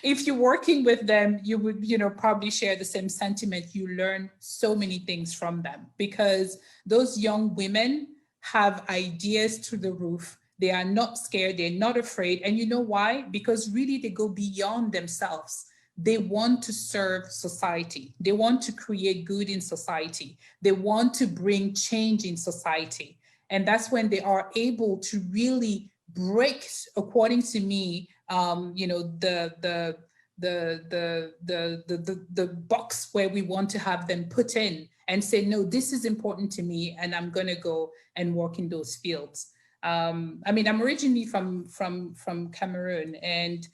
Speaker 5: if you're working with them, you would, you know, probably share the same sentiment. You learn so many things from them because those young women have ideas through the roof. They are not scared. They're not afraid. And you know why? Because really they go beyond themselves. They want to serve society. They want to create good in society. They want to bring change in society. And that's when they are able to really break, according to me, you know, the box where we want to have them put in and say, no, this is important to me, and I'm going to go and work in those fields. I mean, I'm originally from Cameroon, and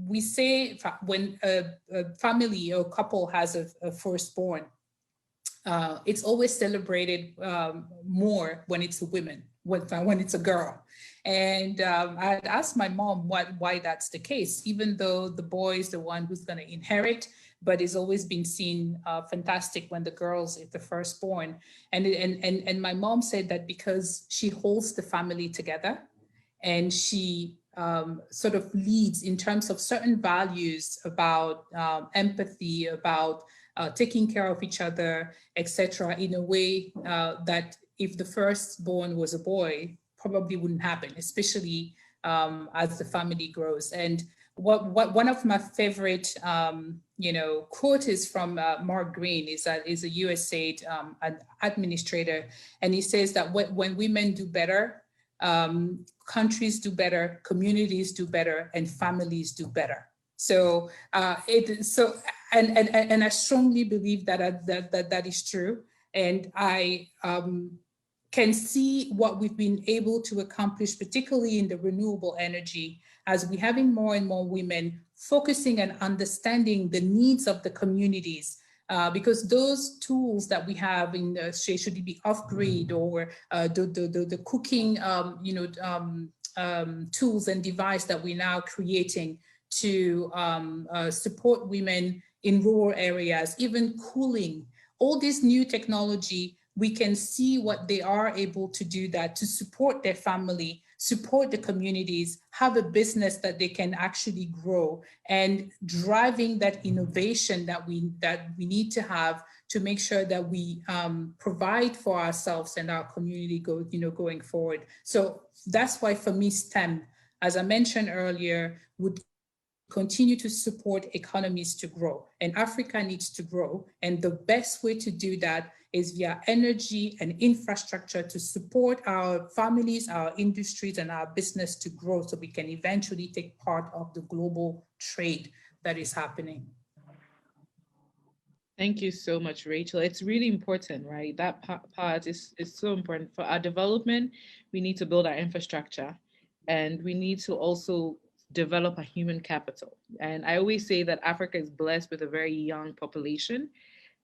Speaker 5: we say when a family or couple has a firstborn, it's always celebrated more when it's a woman, when it's a girl. And I had asked my mom why that's the case, even though the boy is the one who's going to inherit, but it's always been seen fantastic when the girls is the firstborn. And my mom said that because she holds the family together, and she sort of leads in terms of certain values about empathy, about taking care of each other, etc., in a way that if the firstborn was a boy, probably wouldn't happen, especially as the family grows. And one of my favorite, you know, quote is from Mark Green, is a USAID an administrator, and he says that when women do better, countries do better, communities do better, and families do better. So and I strongly believe that is true. And I can see what we've been able to accomplish, particularly in the renewable energy, as we're having more and more women focusing and understanding the needs of the communities. Because those tools that we have in should it be off-grid or the cooking, you know, tools and device that we're now creating to support women in rural areas, even cooling, all this new technology, we can see what they are able to do that to support their family, support the communities, have a business that they can actually grow, and driving that innovation that we need to have to make sure that we provide for ourselves and our community going forward. So that's why for me, STEM, as I mentioned earlier, would continue to support economies to grow, and Africa needs to grow. And the best way to do that is via energy and infrastructure to support our families, our industries, and our business to grow so we can eventually take part of the global trade that is happening.
Speaker 1: Thank you so much, Rachel. It's really important, right? That part is so important for our development. We need to build our infrastructure, and we need to also develop a human capital. And I always say that Africa is blessed with a very young population.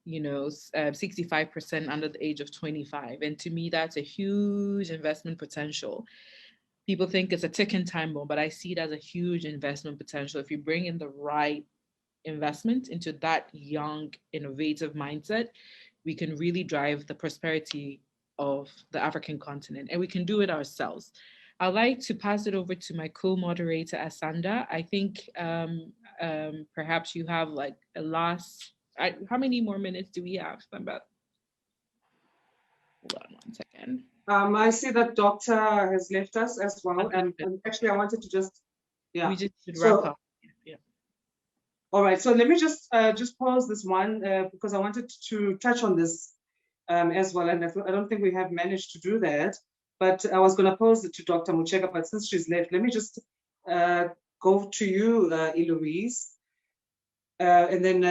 Speaker 1: 65% under the age of 25. And to me, that's a huge investment potential. People think it's a ticking time bomb, but I see it as a huge investment potential. If you bring in the right investment into that young, innovative mindset, we can really drive the prosperity of the African continent, and we can do it ourselves. I'd like to pass it over to my co-moderator, Asanda. I think perhaps you have like a last, how many more minutes do we have? Hold on 1 second.
Speaker 2: I see that Doctor has left us as well. And actually, I wanted to just,
Speaker 1: we just should wrap up. Yeah.
Speaker 2: All right, so let me just pause this one because I wanted to touch on this as well. And I don't think we have managed to do that, but I was going to pose it to Dr. Mucheka, but since she's left, let me just go to you, Eloise. And then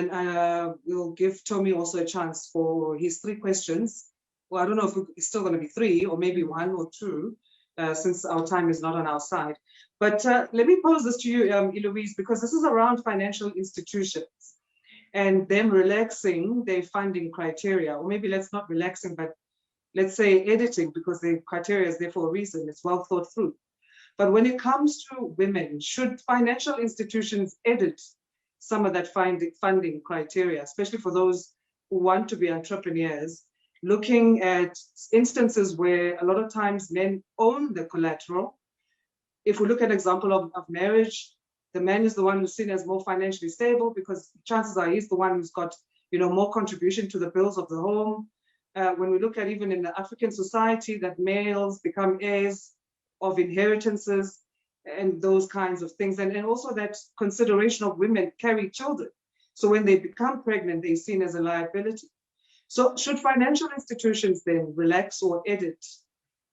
Speaker 2: we'll give Tommy also a chance for his 3 questions. Well, I don't know if it's still going to be 3 or maybe 1 or 2, since our time is not on our side. But let me pose this to you, Eloise, because this is around financial institutions and them relaxing their funding criteria, or maybe let's not relaxing, but let's say editing, because the criteria is there for a reason. It's well thought through. But when it comes to women, should financial institutions edit some of that funding criteria, especially for those who want to be entrepreneurs, looking at instances where a lot of times men own the collateral? If we look at an example of marriage, the man is the one who's seen as more financially stable because chances are he's the one who's got, more contribution to the bills of the home. When we look at even in the African society, that males become heirs of inheritances and those kinds of things. And also that consideration of women carry children. So when they become pregnant, they're seen as a liability. So should financial institutions then relax or edit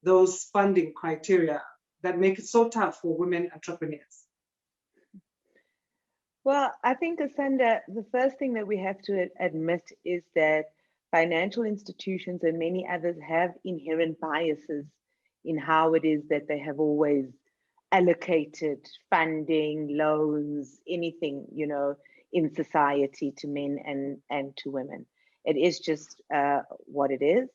Speaker 2: those funding criteria that make it so tough for women entrepreneurs?
Speaker 3: Well, I think, Asanda, the first thing that we have to admit is that financial institutions and many others have inherent biases in how it is that they have always allocated funding, loans, anything, in society to men and to women. It is just what it is.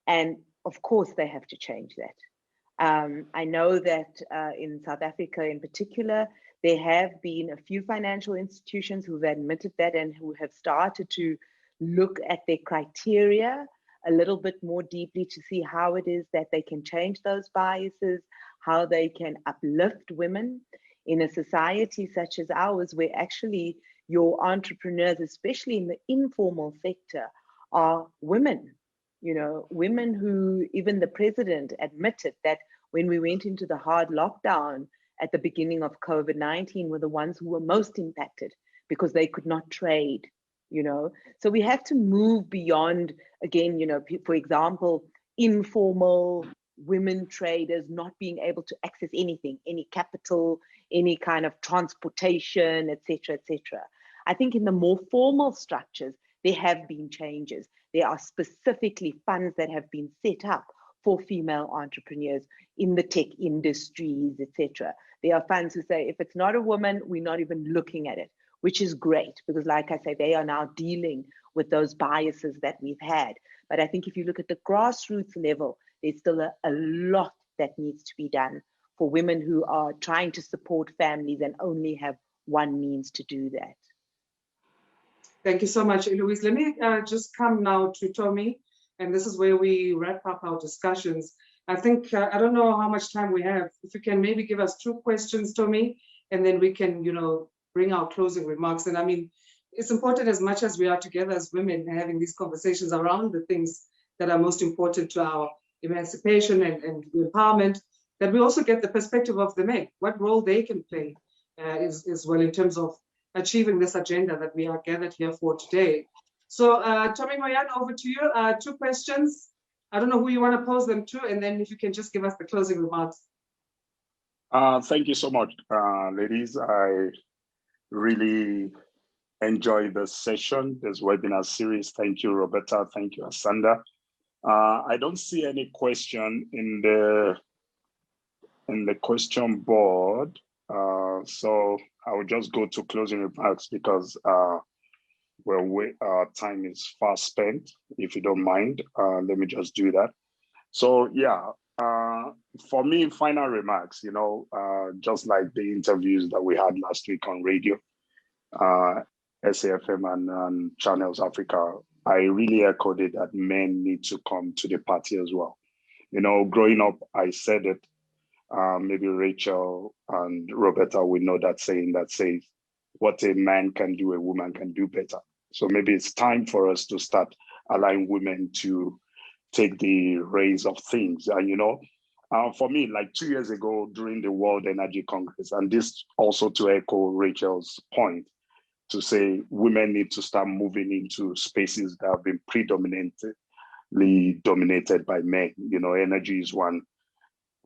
Speaker 3: And of course, they have to change that. I know that in South Africa in particular, there have been a few financial institutions who've admitted that and who have started to look at their criteria a little bit more deeply to see how it is that they can change those biases, how they can uplift women in a society such as ours, where actually your entrepreneurs, especially in the informal sector, are women. Women who, even the president admitted that when we went into the hard lockdown at the beginning of COVID-19 were the ones who were most impacted because they could not trade, So we have to move beyond, again, for example, informal women traders not being able to access anything, any capital, any kind of transportation, etc., etc. I think in the more formal structures, there have been changes. There are specifically funds that have been set up for female entrepreneurs in the tech industries, etc. There are funds who say, if it's not a woman, we're not even looking at it, which is great because, like I say, they are now dealing with those biases that we've had. But I think if you look at the grassroots level, there's still a lot that needs to be done for women who are trying to support families and only have one means to do that.
Speaker 2: Thank you so much, Eloise. Let me just come now to Tommy, and this is where we wrap up our discussions. I think, I don't know how much time we have. If you can maybe give us 2 questions, Tommy, and then we can, bring our closing remarks. And I mean, it's important as much as we are together as women having these conversations around the things that are most important to our emancipation and empowerment, that we also get the perspective of the men, what role they can play as well in terms of achieving this agenda that we are gathered here for today. So Tommy Moyane, over to you. 2 questions. I don't know who you want to pose them to, and then if you can just give us the closing remarks.
Speaker 7: Thank you so much, ladies. I really enjoyed this session, this webinar series. Thank you, Roberta. Thank you, Asanda. I don't see any question in the question board. So I will just go to closing remarks because our time is fast spent. If you don't mind, let me just do that. So yeah, for me, final remarks, just like the interviews that we had last week on radio, SAFM and Channels Africa, I really echoed it that men need to come to the party as well. Growing up, I said it, maybe Rachel and Roberta will know that saying that says, what a man can do, a woman can do better. So maybe it's time for us to start allowing women to take the reins of things. And, for me, like 2 years ago during the World Energy Congress, and this also to echo Rachel's point, to say women need to start moving into spaces that have been predominantly dominated by men. Energy is one,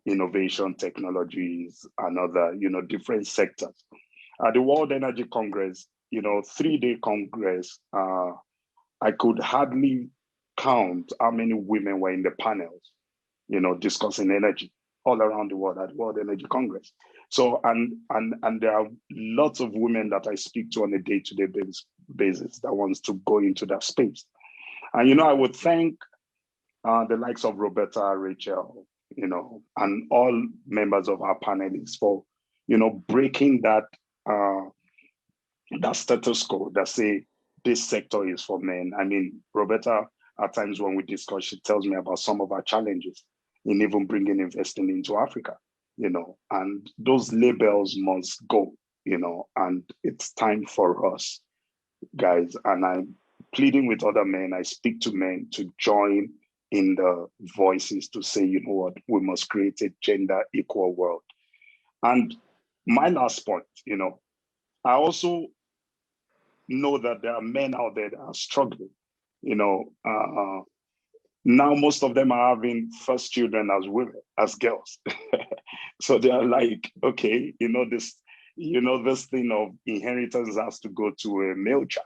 Speaker 7: innovation, technologies, another, different sectors. At the World Energy Congress, 3-day Congress, I could hardly count how many women were in the panels, discussing energy all around the world at World Energy Congress. So, and there are lots of women that I speak to on a day-to-day basis that wants to go into that space. And, I would thank the likes of Roberta, Rachel, and all members of our panelists for, breaking that status quo that say this sector is for men. I mean, Roberta, at times when we discuss, she tells me about some of our challenges in even bringing investing into Africa, and those labels must go, and it's time for us, guys. And I'm pleading with other men, I speak to men to join in the voices to say, you know what, we must create a gender equal world. And my last point, I also know that there are men out there that are struggling. Now most of them are having first children as women, as girls. So they are like, okay, this thing of inheritance has to go to a male child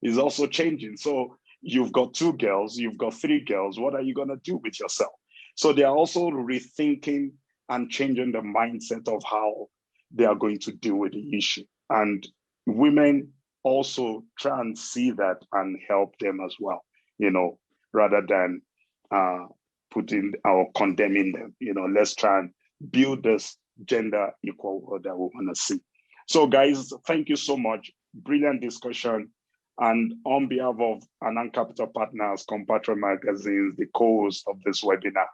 Speaker 7: is also changing. So you've got 2 girls, you've got 3 girls, what are you gonna do with yourself? So they are also rethinking and changing the mindset of how they are going to deal with the issue. And women also try and see that and help them as well, rather than putting or condemning them. Let's try and build this gender equal world that we want to see. So guys, thank you so much. Brilliant discussion. And on behalf of Anand Capital Partners, Compatriot Magazines, the co-host of this webinar,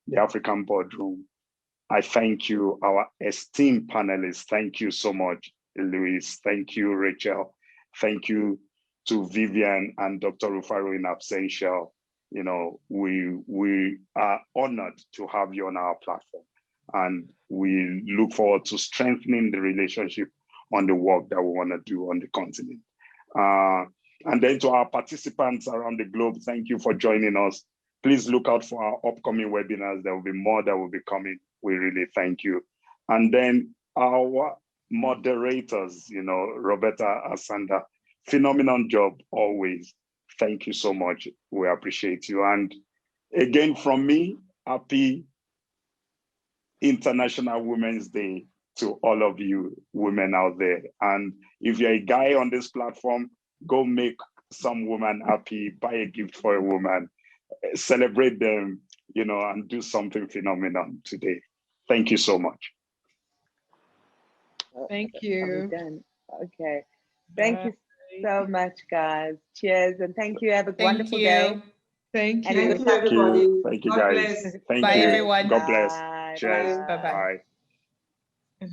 Speaker 7: the African Boardroom, I thank you, our esteemed panelists. Thank you so much, Louise. Thank you, Rachel. Thank you to Vivian and Dr. Rufaro in absentia. We are honored to have you on our platform, and we look forward to strengthening the relationship on the work that we want to do on the continent. And then to our participants around the globe, thank you for joining us. Please look out for our upcoming webinars. There will be more that will be coming. We really thank you. And then our moderators, Roberta, Asanda, phenomenal job always. Thank you so much. We appreciate you. And again, from me, happy International Women's Day to all of you women out there. And if you're a guy on this platform, go make some woman happy, buy a gift for a woman, celebrate them, and do something phenomenal today. Thank you so much.
Speaker 1: Thank you.
Speaker 3: Okay. Thank you so much, guys. Cheers. And thank you. Have a wonderful day.
Speaker 1: Thank you.
Speaker 2: Thank you, everybody.
Speaker 7: Thank you,
Speaker 2: God
Speaker 7: guys.
Speaker 2: bless.
Speaker 7: Thank
Speaker 5: Bye,
Speaker 7: you.
Speaker 5: everyone.
Speaker 7: God bless.
Speaker 3: Bye.
Speaker 7: Cheers.
Speaker 5: Bye-bye.
Speaker 7: Bye.